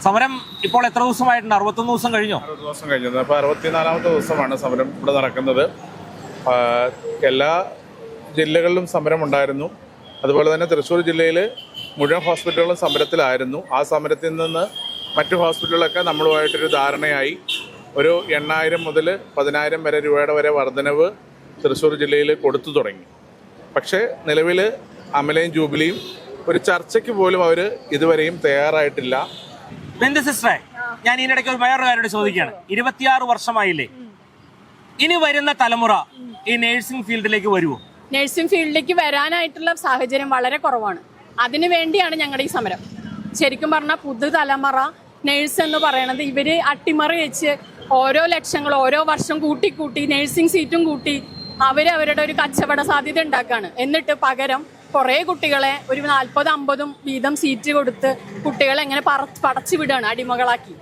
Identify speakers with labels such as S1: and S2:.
S1: സമരം ഇപ്പോൾ എത്ര ദിവസമായിട്ടുണ്ട്? 61 ദിവസം കഴിഞ്ഞോ?
S2: 60 ദിവസം കഴിഞ്ഞു. അപ്പോൾ 64ാമത്തെ ദിവസമാണ് സമരം ഇവിടെ നടക്കുന്നത്. എല്ലാ ജില്ലകളിലും സമരം ഉണ്ടായിരുന്നു. അതുപോലെ തന്നെ തൃശ്ശൂർ ജില്ലയിൽ മുഴുവൻ ഹോസ്പിറ്റലുകളും സമരത്തിലായിരുന്നു. ആ സമരത്തിൽ നിന്ന് മറ്റു ഹോസ്പിറ്റലുകളൊക്കെ നമ്മളുമായിട്ടൊരു ധാരണയായി ഒരു 8,000 മുതൽ 10,000 വരെ രൂപയുടെ വരെ വർധനവ് തൃശ്ശൂർ ജില്ലയിൽ കൊടുത്തു തുടങ്ങി. പക്ഷേ നിലവിൽ അമലയും ജൂബിലിയും ഒരു ചർച്ചയ്ക്ക് പോലും അവർ ഇതുവരെയും തയ്യാറായിട്ടില്ല.
S1: ബിന്ദു സിസ്റ്ററെ, ഞാൻ ഇതിനിടയ്ക്ക് വേറൊരു കാര്യം ചോദിക്കുകയാണ്. 26 വർഷമായില്ലേ, ഇനി വരുന്ന തലമുറ ഈ നേഴ്സിംഗ് ഫീൽഡിലേക്ക് വരുമോ?
S3: നഴ്സിംഗ് ഫീൽഡിലേക്ക് വരാനായിട്ടുള്ള സാഹചര്യം വളരെ കുറവാണ്. അതിനു വേണ്ടിയാണ് ഞങ്ങളുടെ ഈ സമരം. ശരിക്കും പറഞ്ഞാൽ പുതുതലമുറ നേഴ്സ് എന്ന് പറയണത് ഇവര് അട്ടിമറി വെച്ച് ഓരോ ലക്ഷങ്ങൾ ഓരോ വർഷം കൂട്ടി നഴ്സിംഗ് സീറ്റും കൂട്ടി അവരവരുടെ ഒരു കച്ചവട സാധ്യത ഉണ്ടാക്കുകയാണ്. എന്നിട്ട് പകരം കുറേ കുട്ടികളെ ഒരു 40-50 വീതം സീറ്റ് കൊടുത്ത് കുട്ടികളെ എങ്ങനെ പടച്ചു വിടുകയാണ്, അടിമകളാക്കി.